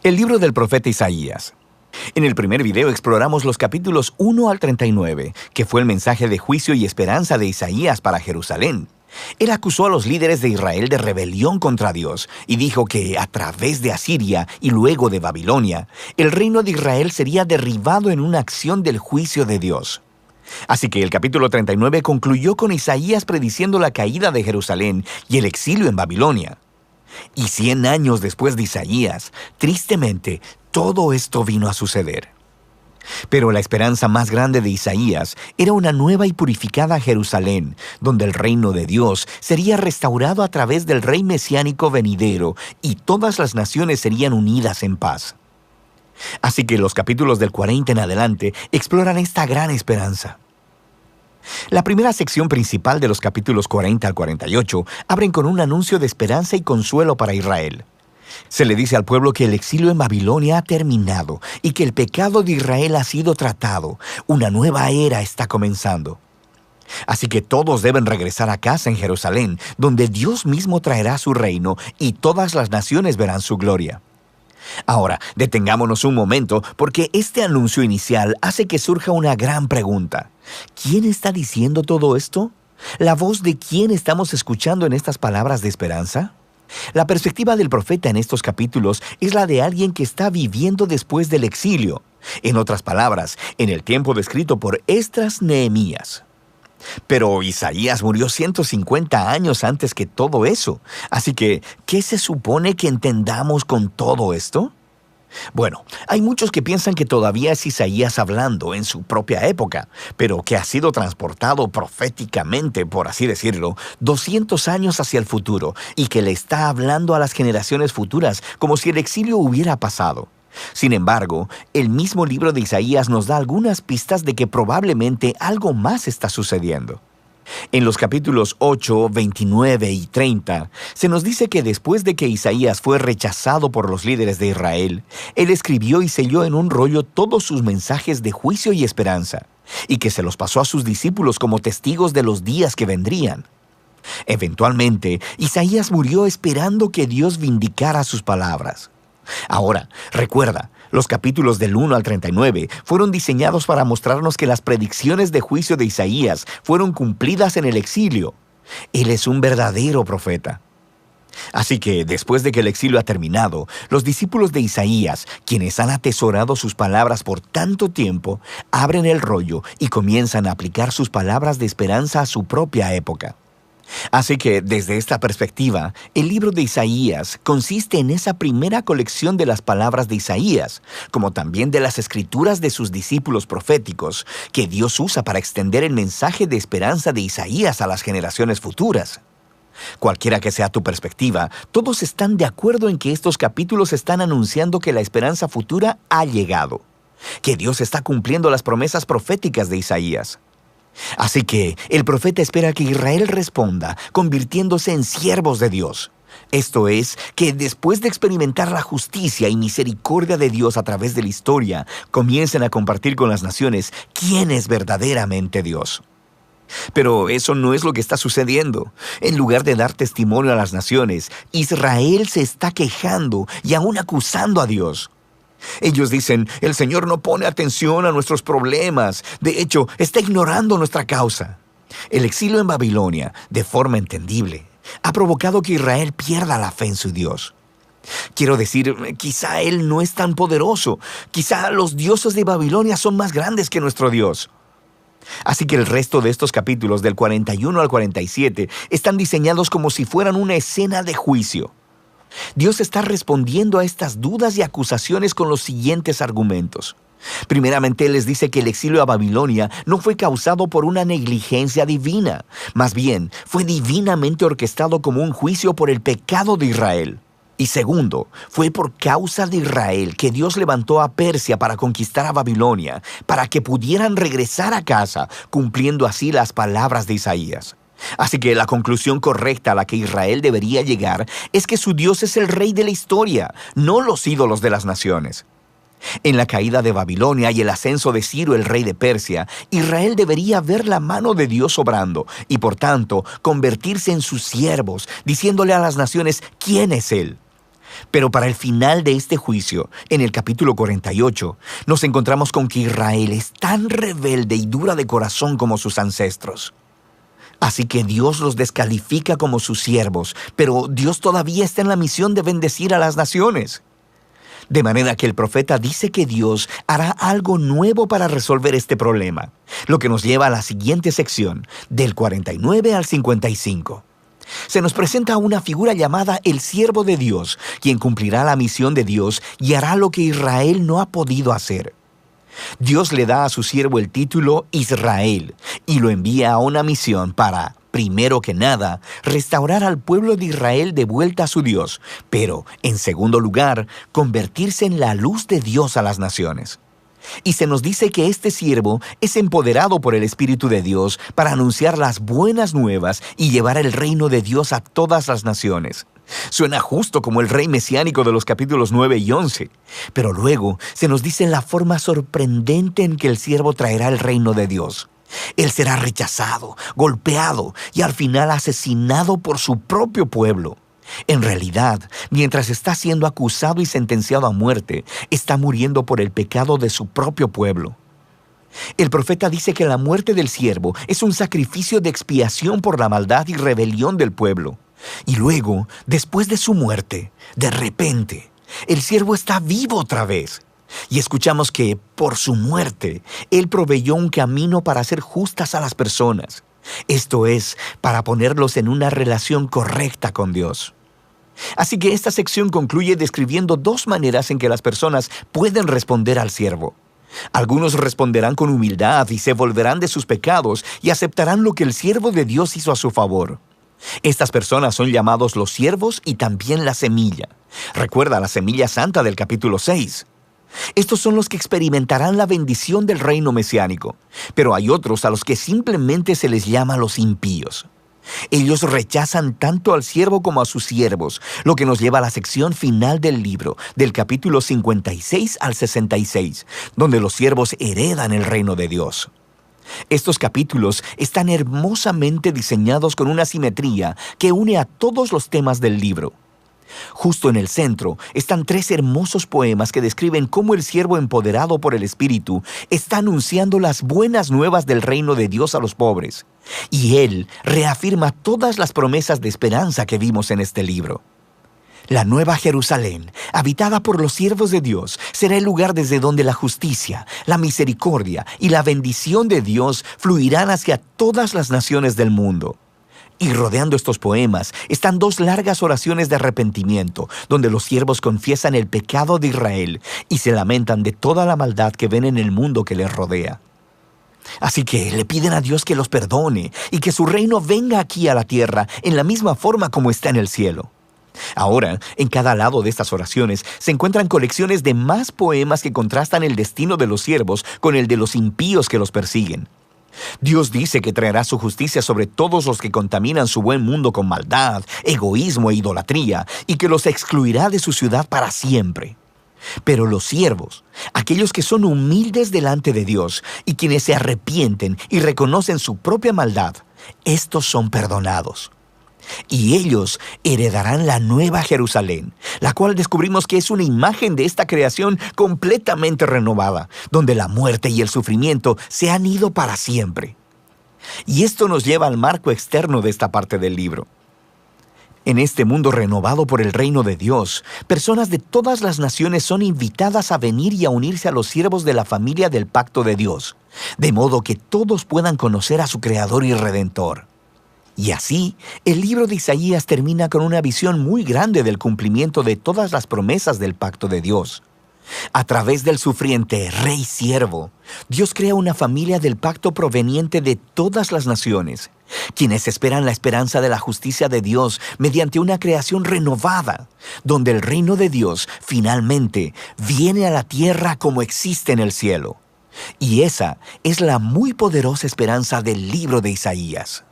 El libro del profeta Isaías. En el primer video exploramos los capítulos 1 al 39, que fue el mensaje de juicio y esperanza de Isaías para Jerusalén. Él acusó a los líderes de Israel de rebelión contra Dios y dijo que a través de Asiria y luego de Babilonia, el reino de Israel sería derribado en una acción del juicio de Dios. Así que el capítulo 39 concluyó con Isaías prediciendo la caída de Jerusalén y el exilio en Babilonia. Y 100 años después de Isaías, tristemente, todo esto vino a suceder. Pero la esperanza más grande de Isaías era una nueva y purificada Jerusalén, donde el reino de Dios sería restaurado a través del rey mesiánico venidero y todas las naciones serían unidas en paz. Así que los capítulos del 40 en adelante exploran esta gran esperanza. La primera sección principal de los capítulos 40 al 48 abren con un anuncio de esperanza y consuelo para Israel. Se le dice al pueblo que el exilio en Babilonia ha terminado y que el pecado de Israel ha sido tratado. Una nueva era está comenzando. Así que todos deben regresar a casa en Jerusalén, donde Dios mismo traerá su reino y todas las naciones verán su gloria. Ahora, detengámonos un momento porque este anuncio inicial hace que surja una gran pregunta. ¿Quién está diciendo todo esto? ¿La voz de quién estamos escuchando en estas palabras de esperanza? La perspectiva del profeta en estos capítulos es la de alguien que está viviendo después del exilio. En otras palabras, en el tiempo descrito por Esdras Nehemías. Pero Isaías murió 150 años antes que todo eso. Así que, ¿qué se supone que entendamos con todo esto? Bueno, hay muchos que piensan que todavía es Isaías hablando en su propia época, pero que ha sido transportado proféticamente, por así decirlo, 200 años hacia el futuro y que le está hablando a las generaciones futuras como si el exilio hubiera pasado. Sin embargo, el mismo libro de Isaías nos da algunas pistas de que probablemente algo más está sucediendo. En los capítulos 8, 29 y 30, se nos dice que después de que Isaías fue rechazado por los líderes de Israel, él escribió y selló en un rollo todos sus mensajes de juicio y esperanza, y que se los pasó a sus discípulos como testigos de los días que vendrían. Eventualmente, Isaías murió esperando que Dios vindicara sus palabras. Ahora, recuerda, los capítulos del 1 al 39 fueron diseñados para mostrarnos que las predicciones de juicio de Isaías fueron cumplidas en el exilio. Él es un verdadero profeta. Así que, después de que el exilio ha terminado, los discípulos de Isaías, quienes han atesorado sus palabras por tanto tiempo, abren el rollo y comienzan a aplicar sus palabras de esperanza a su propia época. Así que, desde esta perspectiva, el libro de Isaías consiste en esa primera colección de las palabras de Isaías, como también de las escrituras de sus discípulos proféticos, que Dios usa para extender el mensaje de esperanza de Isaías a las generaciones futuras. Cualquiera que sea tu perspectiva, todos están de acuerdo en que estos capítulos están anunciando que la esperanza futura ha llegado, que Dios está cumpliendo las promesas proféticas de Isaías. Así que el profeta espera que Israel responda, convirtiéndose en siervos de Dios. Esto es, que después de experimentar la justicia y misericordia de Dios a través de la historia, comiencen a compartir con las naciones quién es verdaderamente Dios. Pero eso no es lo que está sucediendo. En lugar de dar testimonio a las naciones, Israel se está quejando y aún acusando a Dios. Ellos dicen, el Señor no pone atención a nuestros problemas. De hecho, está ignorando nuestra causa. El exilio en Babilonia, de forma entendible, ha provocado que Israel pierda la fe en su Dios. Quiero decir, quizá Él no es tan poderoso. Quizá los dioses de Babilonia son más grandes que nuestro Dios. Así que el resto de estos capítulos, del 41 al 47, están diseñados como si fueran una escena de juicio. Dios está respondiendo a estas dudas y acusaciones con los siguientes argumentos. Primeramente, Él les dice que el exilio a Babilonia no fue causado por una negligencia divina. Más bien, fue divinamente orquestado como un juicio por el pecado de Israel. Y segundo, fue por causa de Israel que Dios levantó a Persia para conquistar a Babilonia, para que pudieran regresar a casa, cumpliendo así las palabras de Isaías. Así que la conclusión correcta a la que Israel debería llegar es que su Dios es el rey de la historia, no los ídolos de las naciones. En la caída de Babilonia y el ascenso de Ciro, el rey de Persia, Israel debería ver la mano de Dios obrando y, por tanto, convertirse en sus siervos, diciéndole a las naciones quién es Él. Pero para el final de este juicio, en el capítulo 48, nos encontramos con que Israel es tan rebelde y dura de corazón como sus ancestros. Así que Dios los descalifica como sus siervos, pero Dios todavía está en la misión de bendecir a las naciones. De manera que el profeta dice que Dios hará algo nuevo para resolver este problema, lo que nos lleva a la siguiente sección, del 49 al 55. Se nos presenta una figura llamada el siervo de Dios, quien cumplirá la misión de Dios y hará lo que Israel no ha podido hacer. Dios le da a su siervo el título Israel y lo envía a una misión para, primero que nada, restaurar al pueblo de Israel de vuelta a su Dios, pero, en segundo lugar, convertirse en la luz de Dios a las naciones. Y se nos dice que este siervo es empoderado por el Espíritu de Dios para anunciar las buenas nuevas y llevar el reino de Dios a todas las naciones. Suena justo como el rey mesiánico de los capítulos 9 y 11, pero luego se nos dice la forma sorprendente en que el siervo traerá el reino de Dios. Él será rechazado, golpeado y al final asesinado por su propio pueblo. En realidad, mientras está siendo acusado y sentenciado a muerte, está muriendo por el pecado de su propio pueblo. El profeta dice que la muerte del siervo es un sacrificio de expiación por la maldad y rebelión del pueblo. Y luego, después de su muerte, de repente, el siervo está vivo otra vez. Y escuchamos que, por su muerte, Él proveyó un camino para hacer justas a las personas. Esto es, para ponerlos en una relación correcta con Dios. Así que esta sección concluye describiendo dos maneras en que las personas pueden responder al siervo. Algunos responderán con humildad y se volverán de sus pecados y aceptarán lo que el siervo de Dios hizo a su favor. Estas personas son llamados los siervos y también la semilla. Recuerda la semilla santa del capítulo 6. Estos son los que experimentarán la bendición del reino mesiánico, pero hay otros a los que simplemente se les llama los impíos. Ellos rechazan tanto al siervo como a sus siervos, lo que nos lleva a la sección final del libro, del capítulo 56 al 66, donde los siervos heredan el reino de Dios. Estos capítulos están hermosamente diseñados con una simetría que une a todos los temas del libro. Justo en el centro están 3 hermosos poemas que describen cómo el siervo empoderado por el Espíritu está anunciando las buenas nuevas del reino de Dios a los pobres. Y él reafirma todas las promesas de esperanza que vimos en este libro. La nueva Jerusalén, habitada por los siervos de Dios, será el lugar desde donde la justicia, la misericordia y la bendición de Dios fluirán hacia todas las naciones del mundo. Y rodeando estos poemas están 2 largas oraciones de arrepentimiento, donde los siervos confiesan el pecado de Israel y se lamentan de toda la maldad que ven en el mundo que les rodea. Así que le piden a Dios que los perdone y que su reino venga aquí a la tierra en la misma forma como está en el cielo. Ahora, en cada lado de estas oraciones se encuentran colecciones de más poemas que contrastan el destino de los siervos con el de los impíos que los persiguen. Dios dice que traerá su justicia sobre todos los que contaminan su buen mundo con maldad, egoísmo e idolatría, y que los excluirá de su ciudad para siempre. Pero los siervos, aquellos que son humildes delante de Dios y quienes se arrepienten y reconocen su propia maldad, estos son perdonados. Y ellos heredarán la nueva Jerusalén, la cual descubrimos que es una imagen de esta creación completamente renovada, donde la muerte y el sufrimiento se han ido para siempre. Y esto nos lleva al marco externo de esta parte del libro. En este mundo renovado por el reino de Dios, personas de todas las naciones son invitadas a venir y a unirse a los siervos de la familia del pacto de Dios, de modo que todos puedan conocer a su Creador y Redentor. Y así, el libro de Isaías termina con una visión muy grande del cumplimiento de todas las promesas del pacto de Dios. A través del sufriente rey siervo, Dios crea una familia del pacto proveniente de todas las naciones, quienes esperan la esperanza de la justicia de Dios mediante una creación renovada, donde el reino de Dios finalmente viene a la tierra como existe en el cielo. Y esa es la muy poderosa esperanza del libro de Isaías.